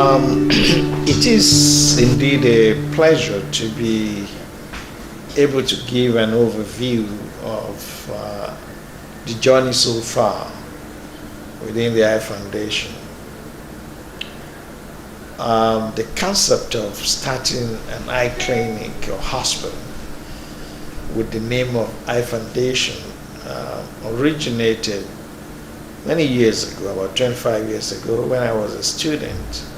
It is indeed a pleasure to be able to give an overview of the journey so far within the Eye Foundation. The concept of starting an eye clinic or hospital with the name of Eye Foundation originated many years ago, about 25 years ago, when I was a student.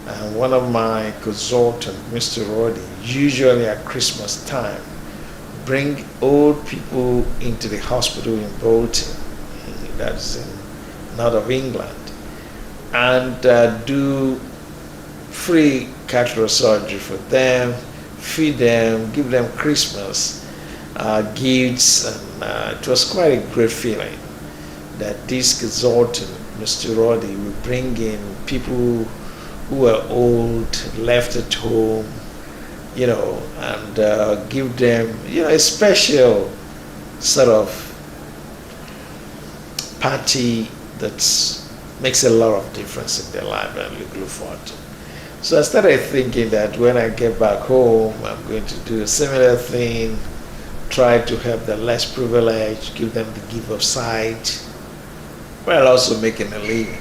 And one of my consultants, Mr. Roddy, usually at Christmas time, bring old people into the hospital in Bolton, that's in north of England, and do free cataract surgery for them, feed them, give them Christmas gifts, and it was quite a great feeling that this consultant, Mr. Roddy, will bring in people who were old, left at home, and give them, a special sort of party that makes a lot of difference in their life and look forward to. So I started thinking that when I get back home, I'm going to do a similar thing, try to help the less privileged, give them the gift of sight, while also making a living.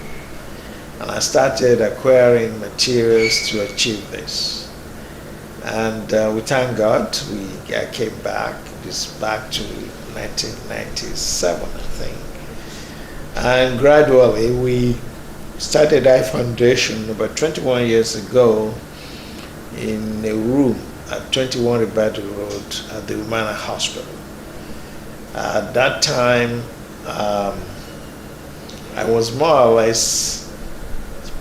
And I started acquiring materials to achieve this. And we thank God, I came back, back to 1997, I think. And gradually we started Eye Foundation about 21 years ago in a room at 21 Ribato Road at the Umana Hospital. At that time, I was more or less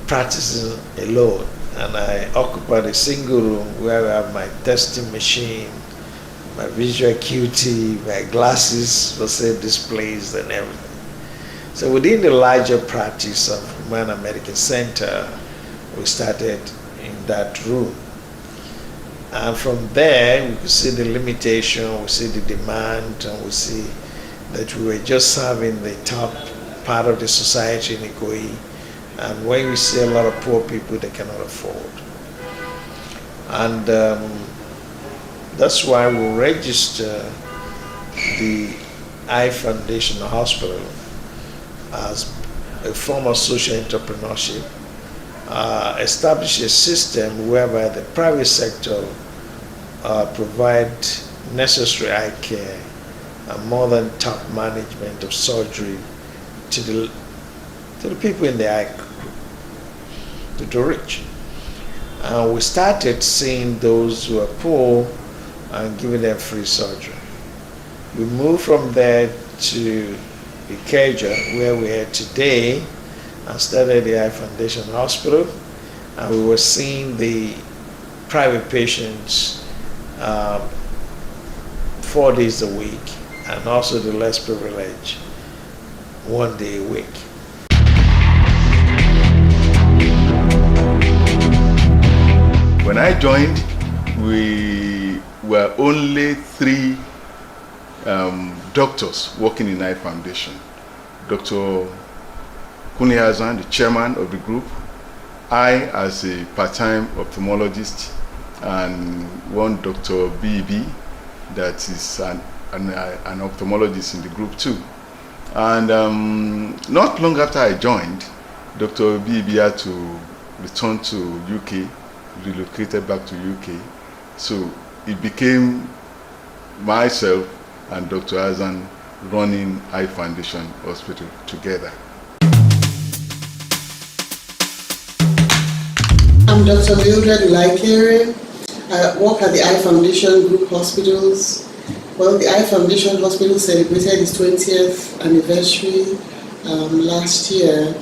practicing alone, and I occupied a single room where I have my testing machine, my visual acuity, my glasses for say displays and everything. So within the larger practice of Humana Medical Center, we started in that room. And from there, we could see the limitation, we see the demand, and we see that we were just serving the top part of the society in Ikoyi. And when we see a lot of poor people, they cannot afford. And that's why we register the Eye Foundation Hospital as a form of social entrepreneurship, establish a system whereby the private sector provide necessary eye care and more than top management of surgery to the people in the eye group, to the rich. And we started seeing those who are poor and giving them free surgery. We moved from there to Ikeja, where we are today, and started the Eye Foundation Hospital, and we were seeing the private patients 4 days a week, and also the less privileged 1 day a week. When I joined, we were only 3 doctors working in Eye Foundation. Dr. Kunle Hassan, the chairman of the group, I as a part-time ophthalmologist, and one Dr. B.B. that is an ophthalmologist in the group too. And not long after I joined, Dr. B.B. had to return to UK, relocated back to UK. So it became myself and Dr. Hassan running Eye Foundation Hospital together. I'm Dr. Mildred Laikere. I work at the Eye Foundation Group Hospitals. Well, the Eye Foundation Hospital celebrated its 20th anniversary last year.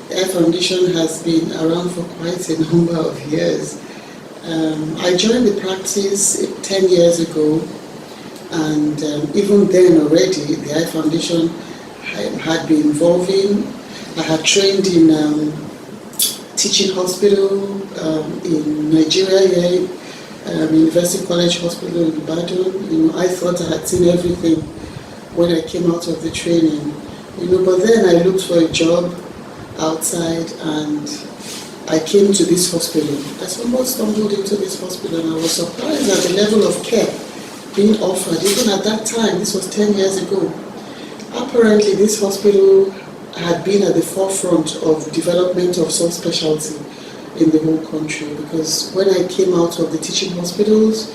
The Eye Foundation has been around for quite a number of years. I joined the practice 10 years ago, and even then already the Eye Foundation had been evolving. I had trained in teaching hospital in Nigeria here, University College Hospital in Ibadan. I thought I had seen everything when I came out of the training. But then I looked for a job outside, and I came to this hospital. I somewhat stumbled into this hospital and I was surprised at the level of care being offered. Even at that time, this was 10 years ago. Apparently, this hospital had been at the forefront of development of subspecialty in the whole country, because when I came out of the teaching hospitals,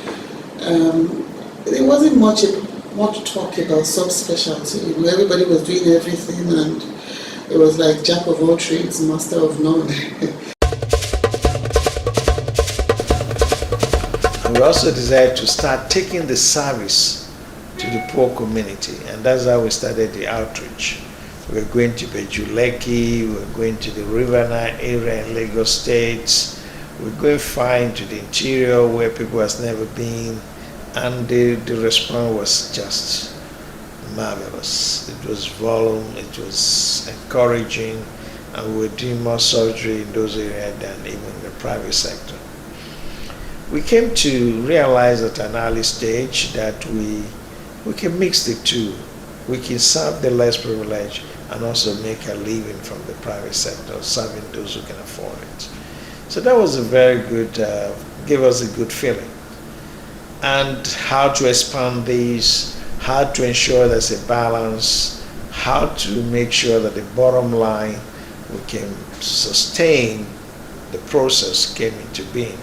there wasn't much talk about subspecialty. You know, everybody was doing everything, and it was like jack of all trades, master of none. We also decided to start taking the service to the poor community, and that's how we started the outreach. We were going to Bejuleki, we were going to the Riverina area in Lagos State, we were going far into the interior where people has never been, and the response was just marvelous. It was volume, it was encouraging, and we were doing more surgery in those areas than even the private sector. We came to realize at an early stage that we can mix the two. We can serve the less privileged and also make a living from the private sector, serving those who can afford it. So that was a very good, gave us a good feeling. And how to expand these, how to ensure there's a balance, how to make sure that the bottom line, we can sustain the process came into being.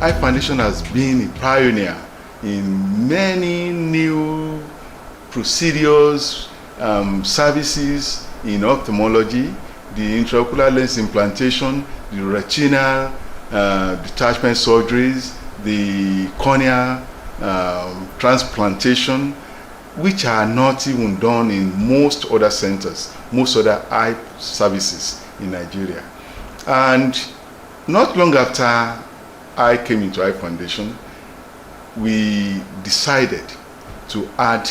Eye Foundation has been a pioneer in many new procedures, services in ophthalmology, the intraocular lens implantation, the retinal detachment surgeries, the cornea transplantation, which are not even done in most other centers, most other eye services in Nigeria. And not long after I came into Eye Foundation, we decided to add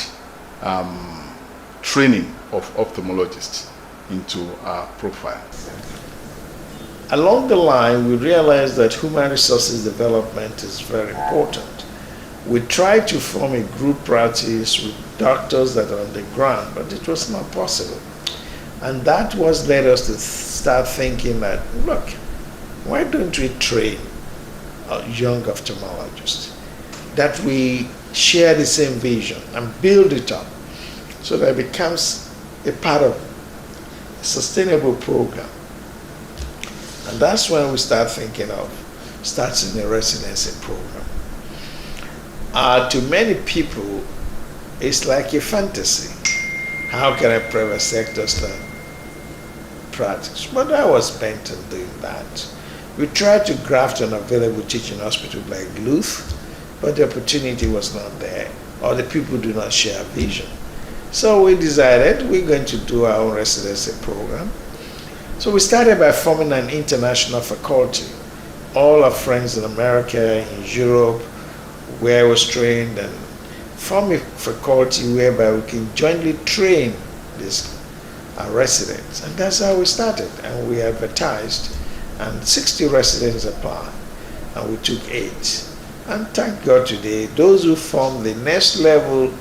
training of ophthalmologists into our profile. Along the line, we realized that human resources development is very important. We tried to form a group practice with doctors that are on the ground, but it was not possible. And that was led us to start thinking that, look, why don't we train young ophthalmologists, that we share the same vision and build it up so that it becomes a part of a sustainable program. And that's when we start thinking of starting a residency program. To many people, it's like a fantasy. How can a private sector start practice? But I was bent on doing that. We tried to graft an available teaching hospital like Luth, but the opportunity was not there, or the people do not share vision. So we decided we're going to do our own residency program. So we started by forming an international faculty. All our friends in America, in Europe, where I was trained, and form a faculty whereby we can jointly train these residents. And that's how we started, and we advertised. And 60 residents applied, and we took 8. And thank God today, those who formed the next level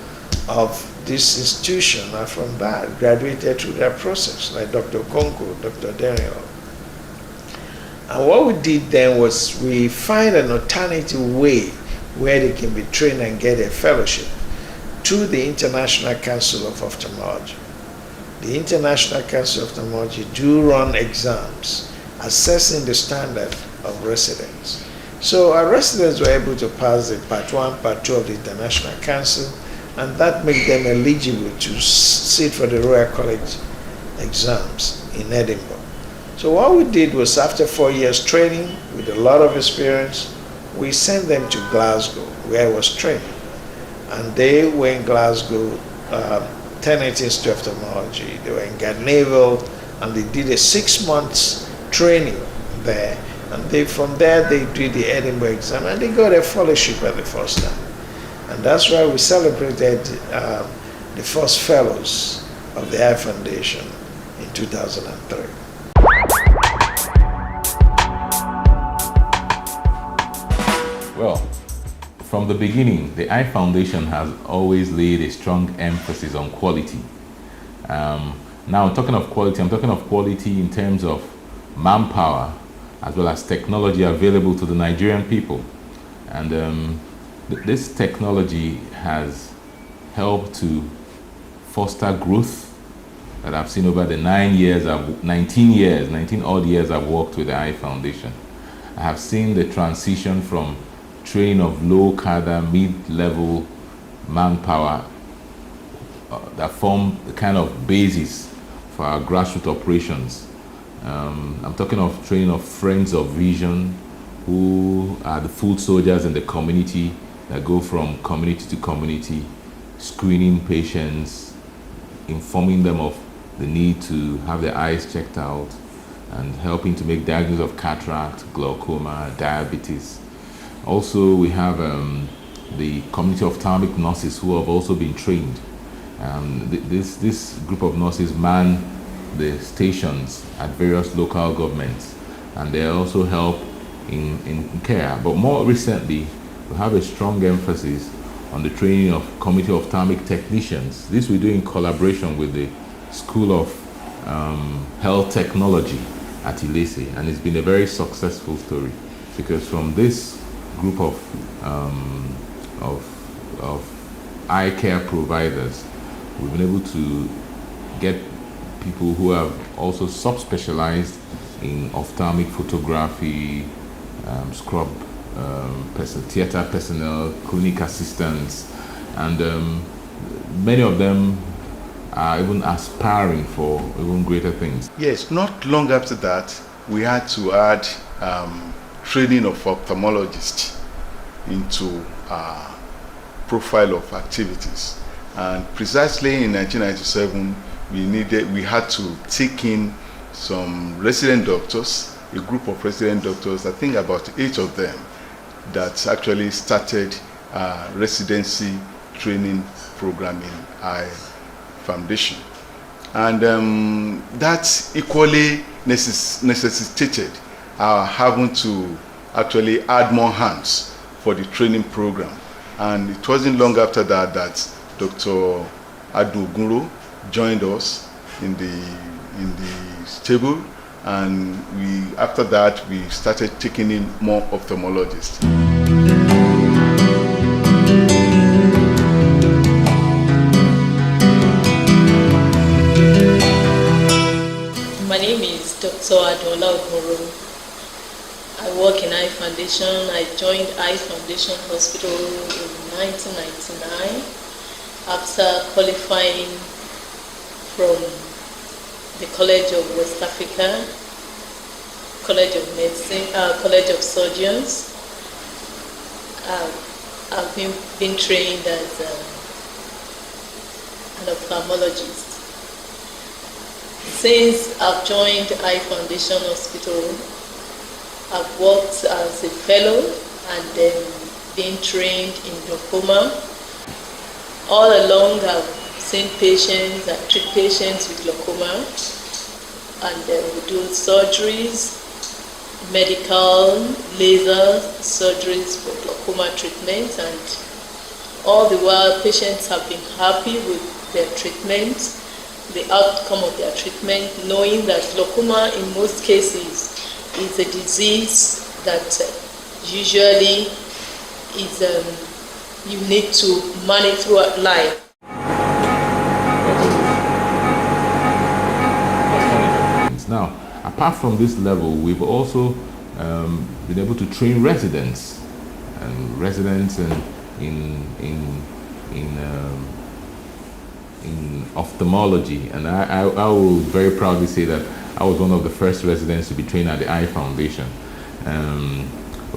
of this institution are from that, graduated through that process, like Dr. Konko, Dr. Daniel. And what we did then was we find an alternative way where they can be trained and get a fellowship through the International Council of Ophthalmology. The International Council of Ophthalmology do run exams assessing the standard of residents. So our residents were able to pass the Part 1, Part 2 of the International Council, and that made them eligible to sit for the Royal College exams in Edinburgh. So what we did was, after 4 years training with a lot of experience, we sent them to Glasgow, where I was trained. And they were in Glasgow, Tennant Institute of Ophthalmology. They were in Garnavel, and they did a 6 months training there, and from there they did the Edinburgh exam, and they got a fellowship at the first time. And that's why we celebrated the first fellows of the Eye Foundation in 2003. Well, From the beginning, the Eye Foundation has always laid a strong emphasis on quality. Now, talking of quality, I'm talking of quality in terms of manpower as well as technology available to the Nigerian people. And this technology has helped to foster growth that I've seen over the 19 odd years I've worked with the Eye Foundation. I have seen the transition from training of low cadre, mid-level manpower that form the kind of basis for our grassroots operations. I'm talking of training of Friends of Vision, who are the foot soldiers in the community that go from community to community, screening patients, informing them of the need to have their eyes checked out, and helping to make diagnosis of cataract, glaucoma, diabetes. Also, we have the community of ophthalmic nurses who have also been trained. This group of nurses man the stations at various local governments, and they also help in care. But more recently, we have a strong emphasis on the training of community of ophthalmic technicians. This we do in collaboration with the School of Health Technology at Ilese, and it's been a very successful story, because from this group of eye care providers, we've been able to get people who have also subspecialized in ophthalmic photography, scrub, theater personnel, clinic assistants, and many of them are even aspiring for even greater things. Yes, not long after that, we had to add training of ophthalmologists into our profile of activities. And precisely in 1997, we had to take in some resident doctors, a group of resident doctors, I think about 8 of them, that actually started a residency training program in Eye Foundation. And that equally necessitated having to actually add more hands for the training program. And it wasn't long after that that Dr. Adu Ogunro joined us in the stable, and after that we started taking in more ophthalmologists. My name is Dr. Adola Ogunro. I work in Eye Foundation. I joined Eye Foundation Hospital in 1999 after qualifying from the College of West Africa, College of Medicine, College of Surgeons. I've been trained as an ophthalmologist. Since I've joined Eye Foundation Hospital, I've worked as a fellow and then been trained in glaucoma. All along, I've seen patients and treat patients with glaucoma, and then we do surgeries, medical, laser surgeries for glaucoma treatment, and all the while patients have been happy with their treatment, the outcome of their treatment, knowing that glaucoma in most cases is a disease that usually is you need to manage throughout life. Now, apart from this level, we've also been able to train residents in ophthalmology, and I will very proudly say that I was one of the first residents to be trained at the Eye Foundation.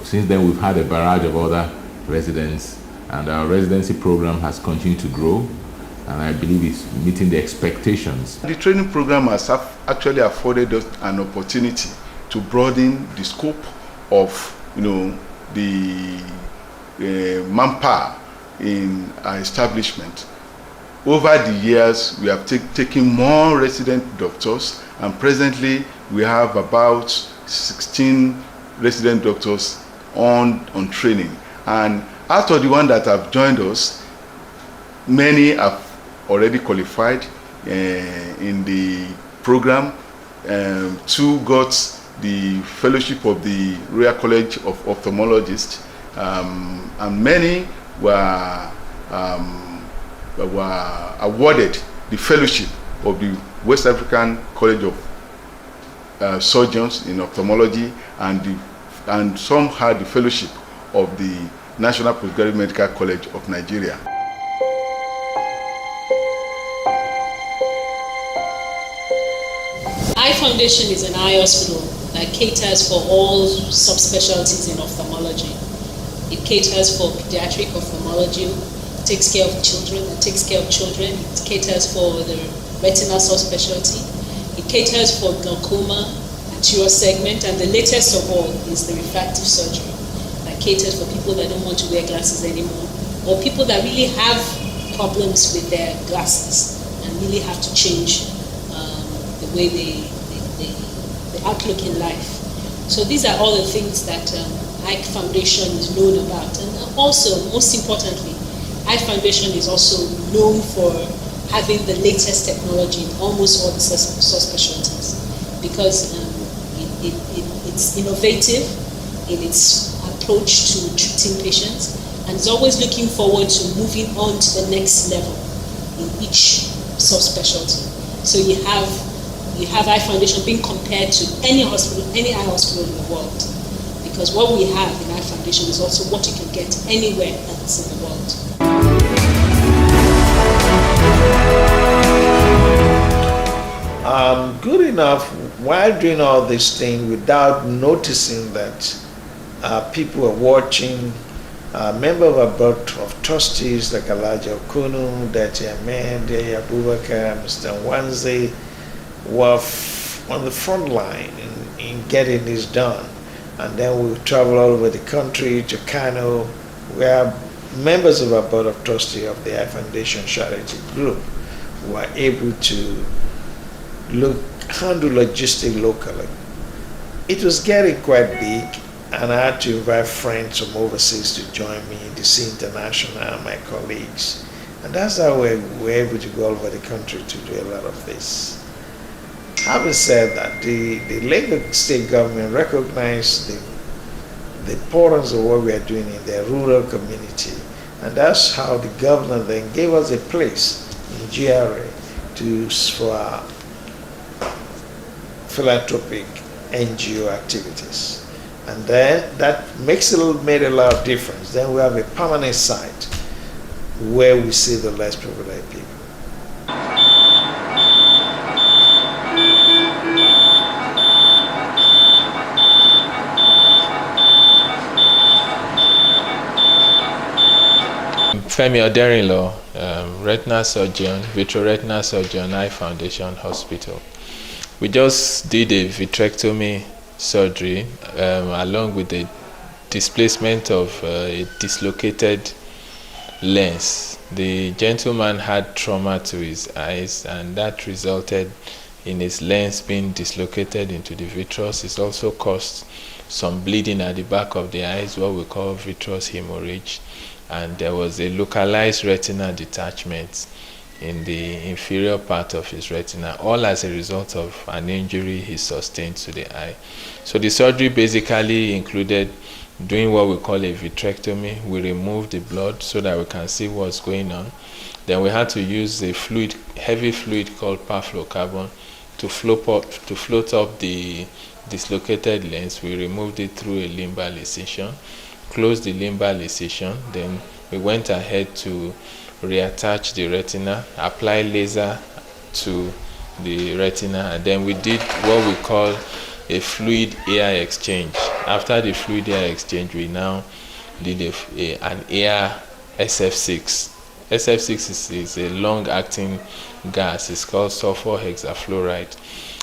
Since then, we've had a barrage of other residents, and our residency program has continued to grow, and I believe it's meeting the expectations. The training program has actually afforded us an opportunity to broaden the scope of, the manpower in our establishment. Over the years, we have taken more resident doctors, and presently we have about 16 resident doctors on training. And Out of the ones that have joined us, many have already qualified in the program. 2 got the fellowship of the Royal College of Ophthalmologists, and many were awarded the fellowship of the West African College of Surgeons in Ophthalmology, and some had the fellowship of the National Postgraduate Medical College of Nigeria. Eye Foundation is an eye hospital that caters for all subspecialties in ophthalmology. It caters for pediatric ophthalmology, takes care of children, it caters for the retinal subspecialty, it caters for glaucoma, anterior segment, and the latest of all is the refractive surgery that caters for people that don't want to wear glasses anymore, or people that really have problems with their glasses and really have to change the way the outlook in life. So these are all the things that Eye Foundation is known about. And also, most importantly, Eye Foundation is also known for having the latest technology in almost all the subspecialties, because it's innovative in its approach to treating patients, and is always looking forward to moving on to the next level in each subspecialty. So you have Eye Foundation being compared to any hospital, any eye hospital in the world, because what we have in Eye Foundation is also what you can get anywhere else in the world. Good enough while doing all this thing without noticing that people are watching. Member of our board of trustees like Elijah Okunu, Dati Ahmed, Yaya Abubakar, Mr. Wanze were on the front line in getting this done. And then we travel all over the country to Kano, where members of our board of trustees of the Eye Foundation Charity Group were able to handle logistics locally. It was getting quite big, and I had to invite friends from overseas to join me, DC International, my colleagues. And that's how we were able to go all over the country to do a lot of this. Having said that, the Lagos state government recognized the importance of what we are doing in the rural community. And that's how the governor then gave us a place in GRA for our philanthropic NGO activities. And then that made a lot of difference. Then we have a permanent site where we see the less privileged people. Femi Oderinlo, retinal surgeon, vitreoretinal surgeon, Eye Foundation Hospital. We just did a vitrectomy surgery along with the displacement of a dislocated lens. The gentleman had trauma to his eyes, and that resulted in his lens being dislocated into the vitreous. It also caused some bleeding at the back of the eyes, what we call vitreous hemorrhage, and there was a localized retinal detachment in the inferior part of his retina, all as a result of an injury he sustained to the eye. So the surgery basically included doing what we call a vitrectomy. We removed the blood so that we can see what's going on. Then we had to use a fluid, heavy fluid called perfluorocarbon to float up the dislocated lens. We removed it through a limbal incision, closed the limbal incision. Then we went ahead to reattach the retina, apply laser to the retina, and then we did what we call a fluid air exchange. After the fluid air exchange, we now did an air SF6. SF6 is a long-acting gas. It's called sulfur hexafluoride.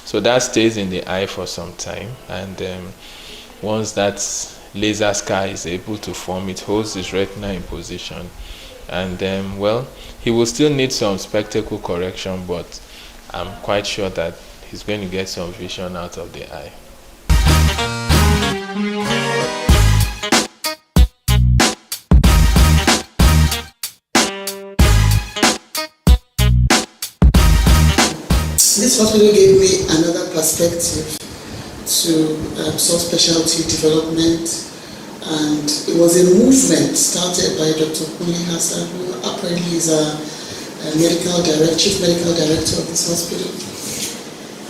So that stays in the eye for some time, and once that laser scar is able to form, it holds his retina in position. And well, he will still need some spectacle correction, but I'm quite sure that he's going to get some vision out of the eye. this hospital gave me another perspective to subspecialty development, and it was a movement started by Dr. Kunle Hassan, who apparently is a chief medical director of this hospital.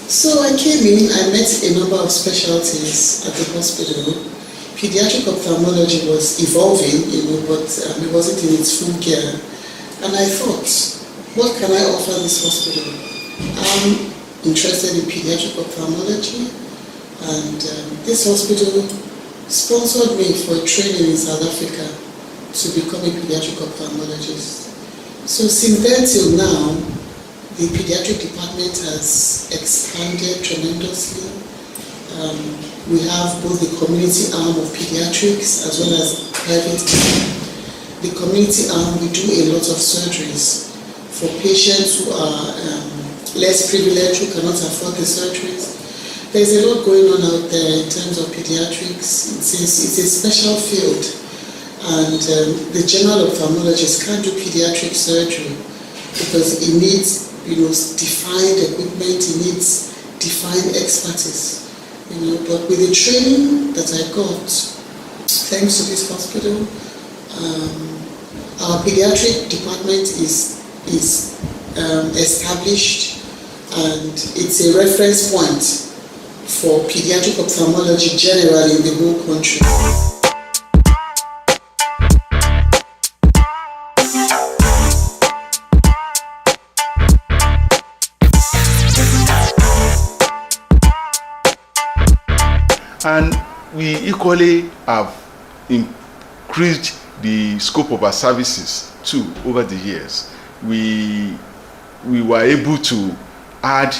So I came in, I met a number of specialties at the hospital. Pediatric ophthalmology was evolving, but it wasn't in its full gear. And I thought, what can I offer this hospital? I'm interested in pediatric ophthalmology, and this hospital sponsored me for training in South Africa to become a pediatric ophthalmologist. So since then till now, the pediatric department has expanded tremendously. We have both the community arm of pediatrics as well as private arm. The community arm, we do a lot of surgeries for patients who are less privileged, who cannot afford the surgeries. There's a lot going on out there in terms of pediatrics. It's a special field, and the general ophthalmologist can't do pediatric surgery because it needs defined equipment, it needs defined expertise. But with the training that I got, thanks to this hospital, our pediatric department is established, and it's a reference point for pediatric ophthalmology generally in the whole country. And we equally have increased the scope of our services too over the years. We were able to add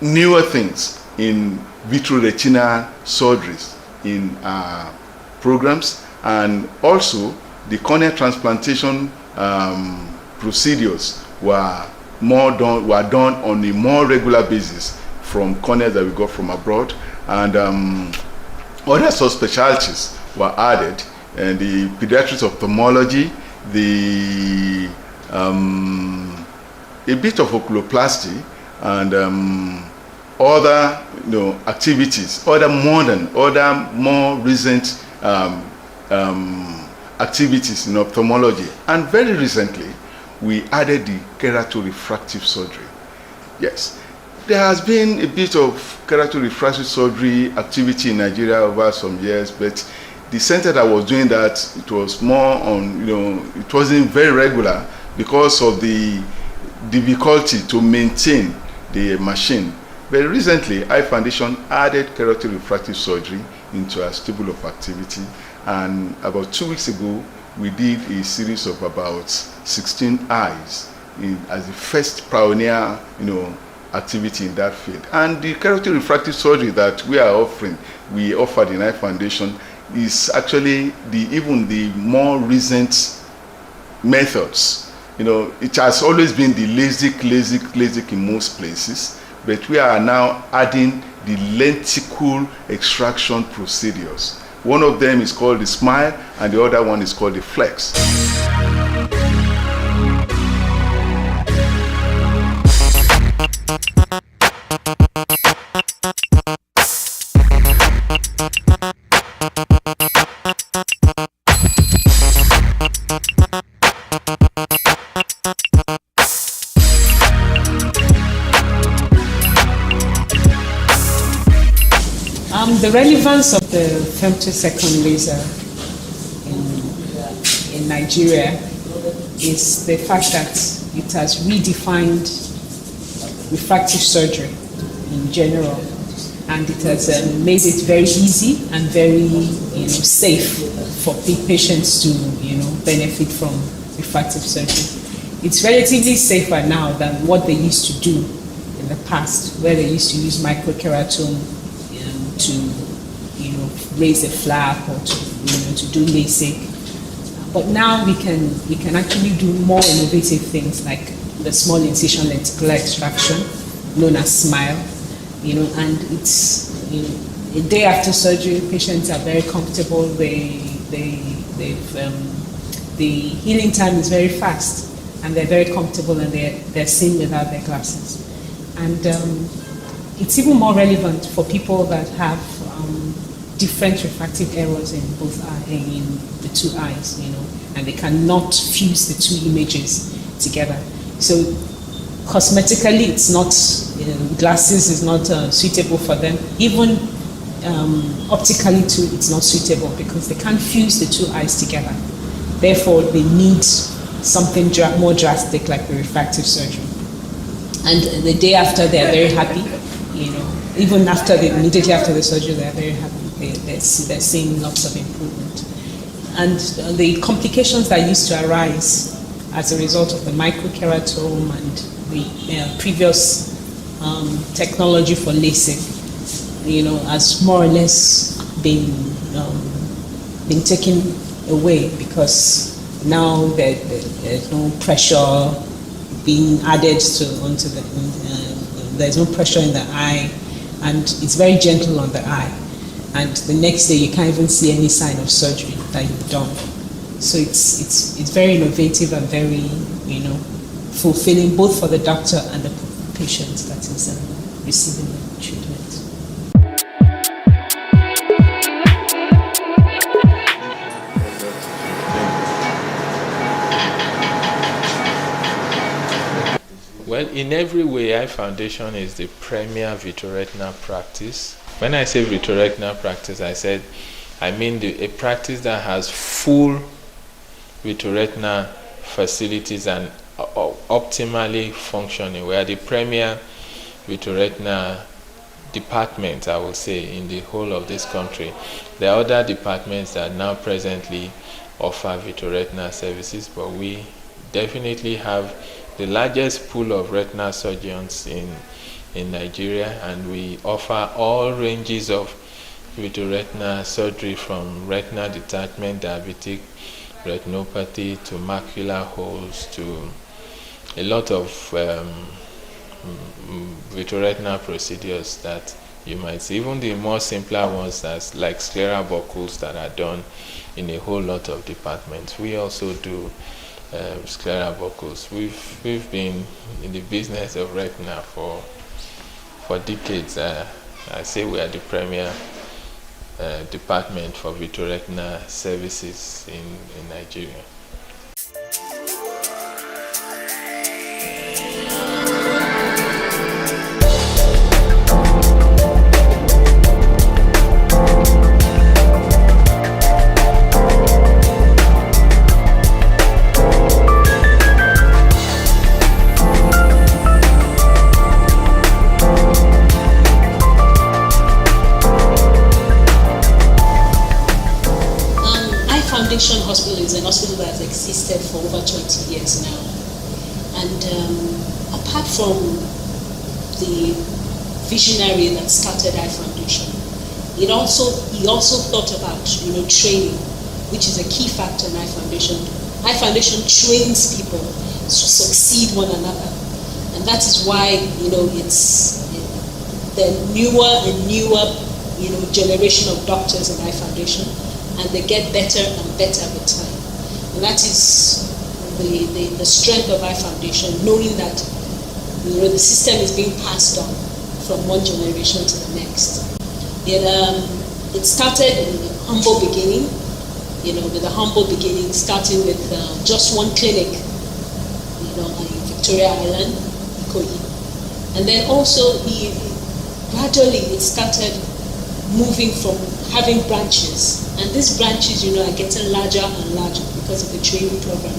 newer things in vitreoretinal surgeries in our programs, and also the cornea transplantation procedures were done on a more regular basis from corneas that we got from abroad, and other subspecialties were added, and the pediatrics ophthalmology, a bit of oculoplasty, and other activities, other more recent activities in ophthalmology. And very recently we added the keratorefractive surgery. Yes, there has been a bit of keratorefractive surgery activity in Nigeria over some years, but the center that was doing that, it was more on, it wasn't very regular because of the difficulty to maintain the machine. Very recently, Eye Foundation added keratorefractive surgery into our stable of activity, and about 2 weeks ago, we did a series of about 16 eyes as the first pioneer, activity in that field. And the keratorefractive surgery that we offered in Eye Foundation is actually even the more recent methods. It has always been the LASIK in most places, but we are now adding the lenticle extraction procedures. One of them is called the SMILE, and the other one is called the FLEX. The relevance of the femtosecond laser in Nigeria is the fact that it has redefined refractive surgery in general, and it has made it very easy and very safe for patients to benefit from refractive surgery. It's relatively safer now than what they used to do in the past, where they used to use microkeratome to raise a flap or to do LASIK. But now we can actually do more innovative things like the small incision lenticular extraction, known as SMILE. And it's a day after surgery, patients are very comfortable. The healing time is very fast, and they're very comfortable, and they're seen without their glasses. And it's even more relevant for people that have different refractive errors in both in the two eyes, and they cannot fuse the two images together. So cosmetically, it's not, glasses is not suitable for them. Even optically too, it's not suitable because they can't fuse the two eyes together. Therefore, they need something more drastic like the refractive surgery. And the day after, they are very happy. Even immediately after the surgery, they are very happy. They're seeing lots of improvement. And the complications that used to arise as a result of the microkeratome and the previous technology for LASIK, has more or less been taken away because now there's no pressure being added onto there's no pressure in the eye, and it's very gentle on the eye. And the next day you can't even see any sign of surgery that you've done. So it's very innovative and very fulfilling both for the doctor and the patient that is receiving the treatment. Well, in every way, Eye Foundation is the premier vitreoretinal practice. When I say vitreoretinal practice, I mean a practice that has full vitreoretinal facilities and optimally functioning. We are the premier vitreoretinal department, I will say, in the whole of this country. There are other departments that now presently offer vitreoretinal services, but we definitely have the largest pool of retinal surgeons in Nigeria, and we offer all ranges of vitreoretinal surgery from retinal detachment, diabetic retinopathy, to macular holes, to a lot of vitreoretinal procedures that you might see, even the more simpler ones that's like scleral buckles that are done in a whole lot of departments. We also do scleral buckles. We've been in the business of retina for decades. I say we are the premier department for vitreoretinal services in Nigeria. Foundation Hospital is an hospital that has existed for over 20 years now. And apart from the visionary that started Eye Foundation, he also thought about training, which is a key factor in Eye Foundation. Eye Foundation trains people to succeed one another, and that is why it's the newer and newer generation of doctors in Eye Foundation, and they get better and better with time. And that is the strength of Eye Foundation, knowing that the system is being passed on from one generation to the next. It started in a humble beginning, with a humble beginning, starting with just one clinic, in Victoria Island, Ikoyi. And then also gradually it started moving from having branches, and these branches are getting larger and larger because of the training program,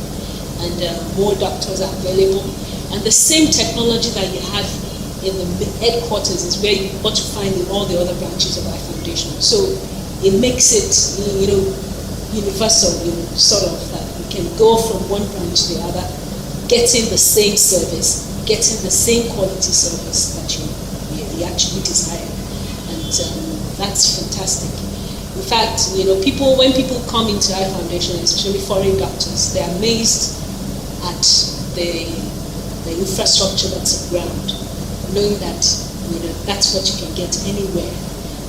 and more doctors are available, and the same technology that you have in the headquarters is where you want to find in all the other branches of Eye Foundation. So it makes it universal, sort of, that you can go from one branch to the other, getting the same service, getting the same quality service that you actually desire, and that's fantastic. In fact, when people come into Eye Foundation, especially foreign doctors, they're amazed at the infrastructure that's around, knowing that that's what you can get anywhere,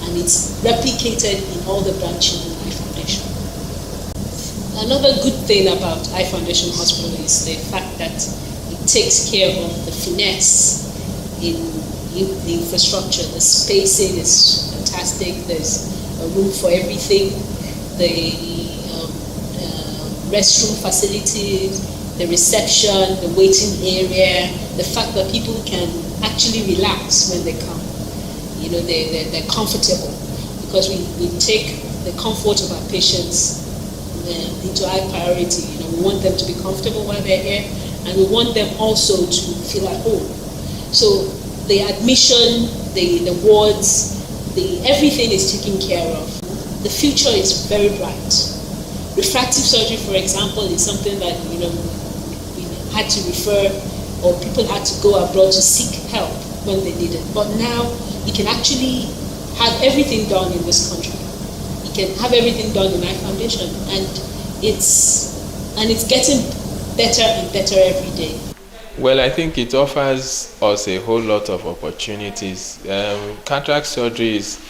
and it's replicated in all the branches in Eye Foundation. Another good thing about Eye Foundation Hospital is the fact that it takes care of the finesse in the infrastructure. The spacing is fantastic. There's a room for everything. The restroom facilities, the reception, the waiting area, the fact that people can actually relax when they come. You know, they're comfortable, because we take the comfort of our patients into high priority. You know, we want them to be comfortable while they're here, and we want them also to feel at home. So the admission, the wards, everything is taken care of. The future is very bright. Refractive surgery, for example, is something that, you know, we had to refer, or people had to go abroad to seek help when they needed. But now you can actually have everything done in this country. You can have everything done in Eye Foundation, and it's getting better and better every day. Well, I think it offers us a whole lot of opportunities. Cataract surgery is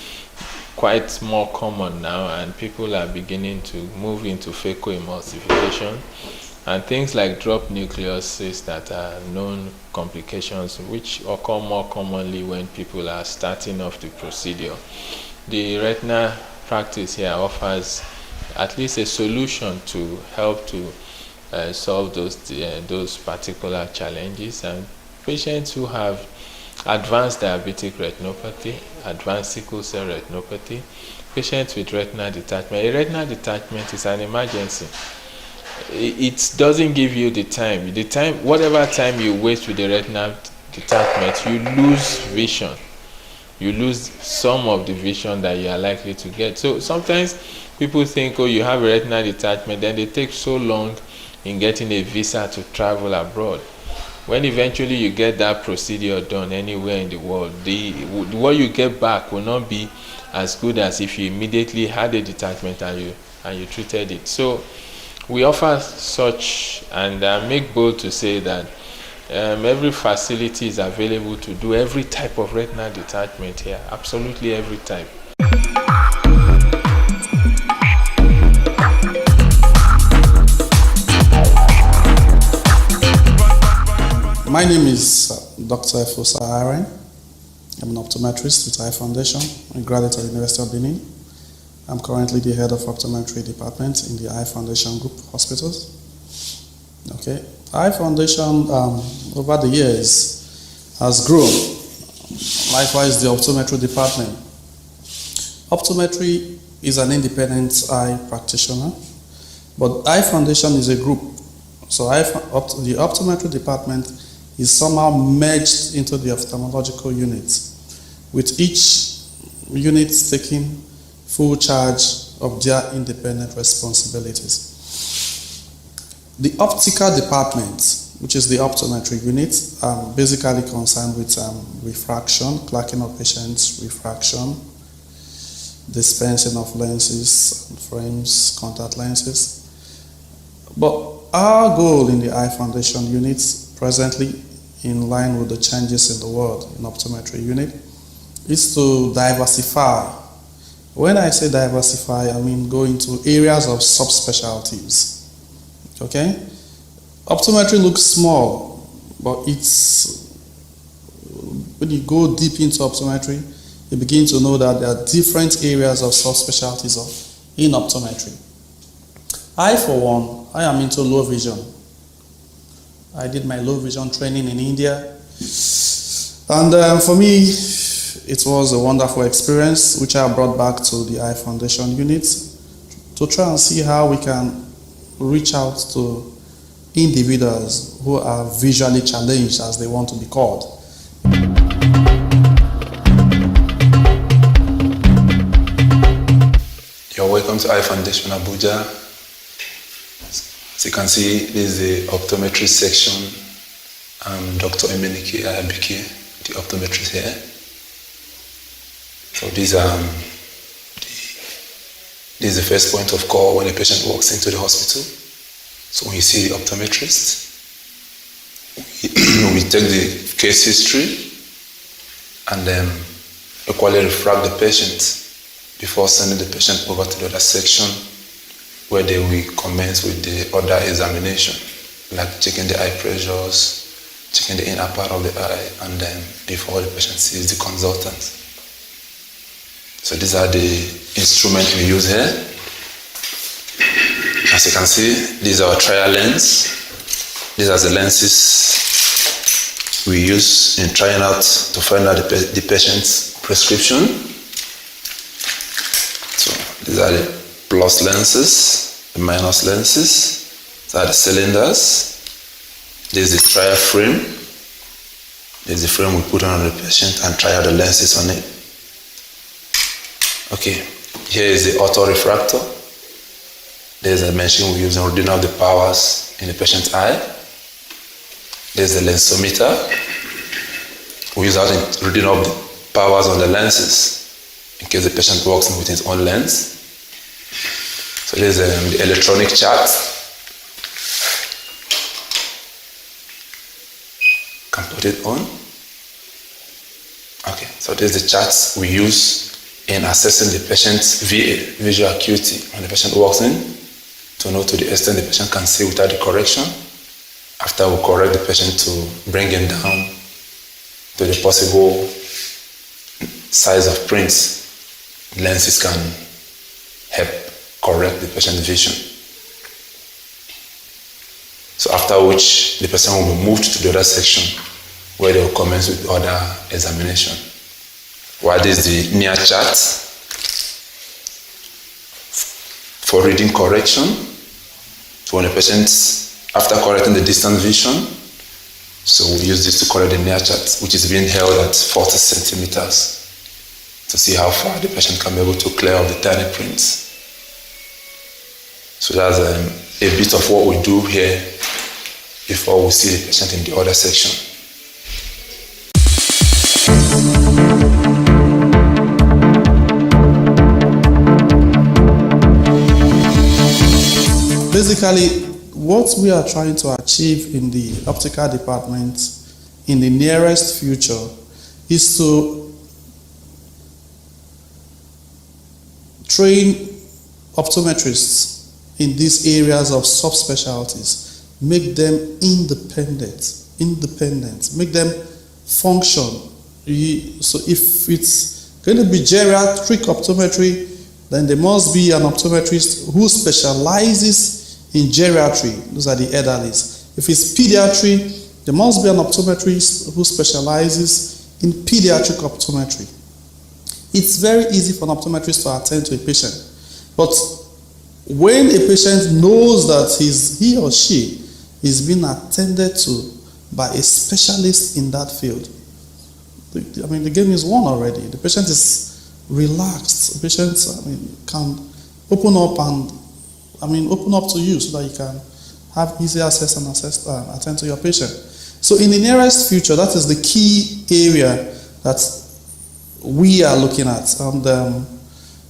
quite more common now, and people are beginning to move into phacoemulsification and things like drop nucleuses that are known complications, which occur more commonly when people are starting off the procedure. The retina practice here offers at least a solution to help to solve those particular challenges, and patients who have advanced diabetic retinopathy, advanced sickle cell retinopathy, patients with retinal detachment. A retinal detachment is an emergency. It doesn't give you the time. Whatever time you waste with the retinal detachment, you lose vision. You lose some of the vision that you are likely to get. So sometimes people think, oh, you have a retinal detachment, then they take so long in getting a visa to travel abroad. When eventually you get that procedure done anywhere in the world, what you get back will not be as good as if you immediately had a detachment and you treated it. So we offer such, and make bold to say that every facility is available to do every type of retinal detachment here, absolutely every type. My name is Dr. Efosa Aren. I'm an optometrist with Eye Foundation, a graduate at the University of Benin. I'm currently the head of optometry department in the Eye Foundation Group Hospitals. Okay, Eye Foundation over the years has grown. Likewise, the optometry department. Optometry is an independent eye practitioner, but Eye Foundation is a group. So the optometry department is somehow merged into the ophthalmological unit, with each unit taking full charge of their independent responsibilities. The optical department, which is the optometry unit, basically concerned with refraction, plaquing of patients, refraction, dispensing of lenses, frames, contact lenses. But our goal in the Eye Foundation unit presently, in line with the changes in the world in optometry unit, is to diversify. When I say diversify, I mean go into areas of subspecialties. Okay? Optometry looks small, but when you go deep into optometry, you begin to know that there are different areas of subspecialties in optometry. I, for one, I am into low vision. I did my low vision training in India, and for me, it was a wonderful experience, which I brought back to the Eye Foundation unit to try and see how we can reach out to individuals who are visually challenged, as they want to be called. You're welcome to Eye Foundation Abuja. As you can see, this is the optometry section. I'm Dr. Emenike Ayabike, the optometrist here. So this is the first point of call when a patient walks into the hospital. So when you see the optometrist, we take the case history and then equally refract the patient before sending the patient over to the other section, where they will commence with the other examination, like checking the eye pressures, checking the inner part of the eye, and then before the patient sees the consultant. So these are the instruments we use here. As you can see, these are our trial lens. These are the lenses we use in trying out to find out the patient's prescription. So these are the plus lenses, the minus lenses. These are the cylinders. This is the trial frame. This is the frame we put on the patient and try out the lenses on it. Okay, here is the autorefractor. There's a machine we use in reading out the powers in the patient's eye. There's the lensometer. We use that in reading up the powers on the lenses in case the patient walks in with his own lens. So there's the electronic chart. Can put it on. Okay, so there's the charts we use in assessing the patient's VA, visual acuity, when the patient walks in, to know to the extent the patient can see without the correction. After we correct the patient to bring him down to the possible size of prints, lenses can help correct the patient's vision. So after which the person will be moved to the other section where they will commence with the other examination. While this is the near chart for reading correction. So when the patient, after correcting the distant vision, so we use this to correct the near chart, which is being held at 40 centimeters to see how far the patient can be able to clear off the tiny prints. So that's a bit of what we do here before we see the patient in the other section. Basically, what we are trying to achieve in the optical department in the nearest future is to train optometrists in these areas of subspecialties, make them independent, make them function. So if it's going to be geriatric optometry, then there must be an optometrist who specializes in geriatry. Those are the elderlies. If it's pediatry, there must be an optometrist who specializes in pediatric optometry. It's very easy for an optometrist to attend to a patient, but when a patient knows that he or she is being attended to by a specialist in that field, the game is won already. The patient is relaxed. The patient, can open up to you so that you can have easy access and attend to your patient. So in the nearest future, that is the key area that we are looking at. And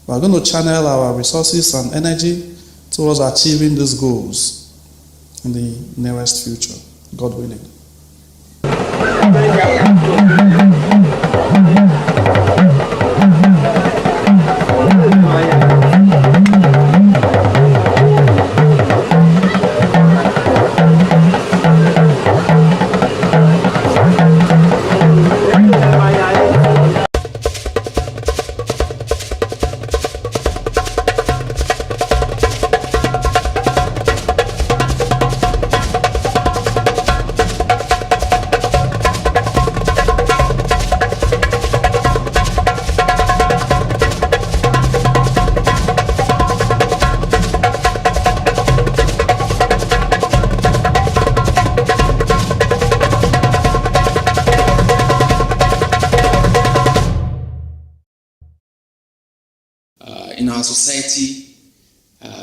we're going to channel our resources and energy towards achieving these goals in the nearest future, God willing. In our society,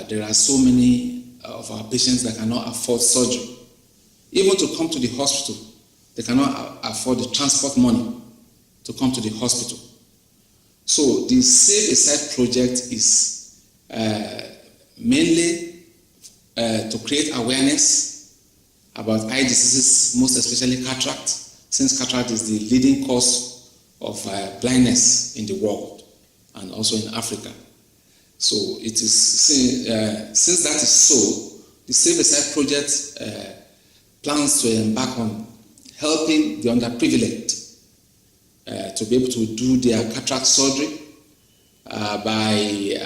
there are so many of our patients that cannot afford surgery. Even to come to the hospital, they cannot afford the transport money to come to the hospital. So the Save a Sight project is mainly to create awareness about eye diseases, most especially cataract, since cataract is the leading cause of blindness in the world and also in Africa. So it is since that is so, the Save a Sight project plans to embark on helping the underprivileged to be able to do their cataract surgery by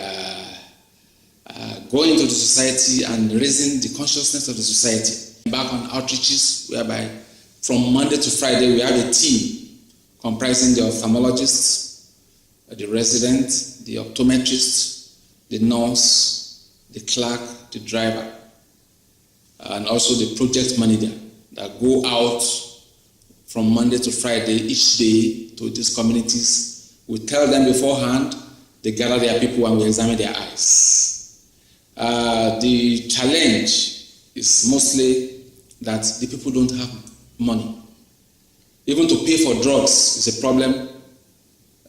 going into the society and raising the consciousness of the society. Back on outreaches, whereby from Monday to Friday we have a team comprising the ophthalmologist, the resident, the optometrist, the nurse, the clerk, the driver, and also the project manager that go out from Monday to Friday each day to these communities. We tell them beforehand, they gather their people and we examine their eyes. The challenge is mostly that the people don't have money. Even to pay for drugs is a problem,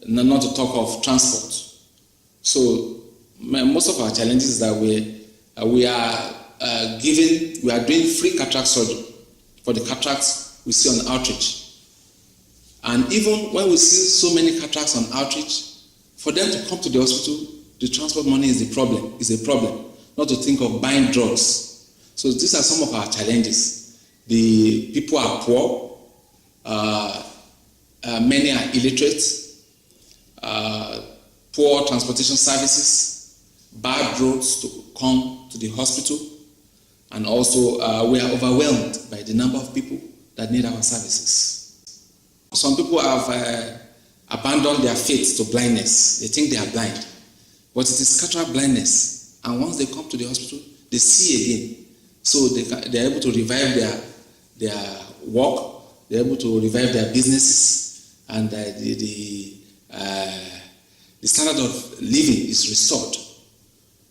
not to talk of transport. So most of our challenges is that we are doing free cataract surgery for the cataracts we see on outreach. And even when we see so many cataracts on outreach, for them to come to the hospital, the transport money is a problem, not to think of buying drugs. So these are some of our challenges. The people are poor, many are illiterate, poor transportation services, bad roads to come to the hospital, and also we are overwhelmed by the number of people that need our services. Some people have abandoned their faith to blindness. They think they are blind, but it is cataract blindness. And once they come to the hospital, they see again. So they are able to revive their work, they are able to revive their businesses, and the standard of living is restored.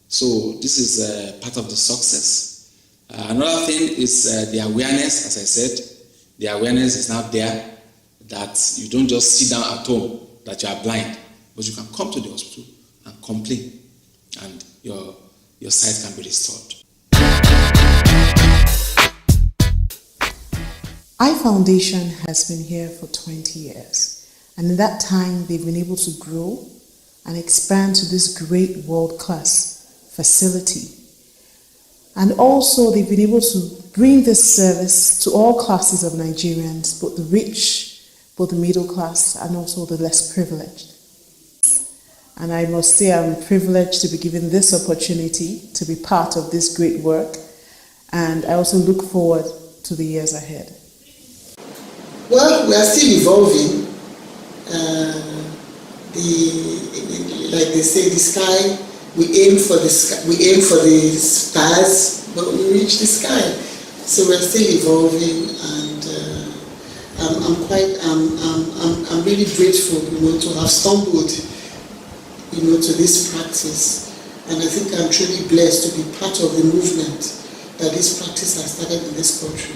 So this is part of the success. Another thing is the awareness. As I said, the awareness is now there that you don't just sit down at home that you are blind, but you can come to the hospital and complain, and your sight can be restored. Eye Foundation has been here for 20 years, and in that time they've been able to grow and expand to this great world-class facility. And also they've been able to bring this service to all classes of Nigerians, both the rich, both the middle class, and also the less privileged. And I must say I'm privileged to be given this opportunity to be part of this great work, and I also look forward to the years ahead. Well, we are still evolving. Like they say, the sky, we aim for the stars, but we reach the sky. So we're still evolving, and I'm really grateful, to have stumbled, to this practice. And I think I'm truly blessed to be part of the movement that this practice has started in this country.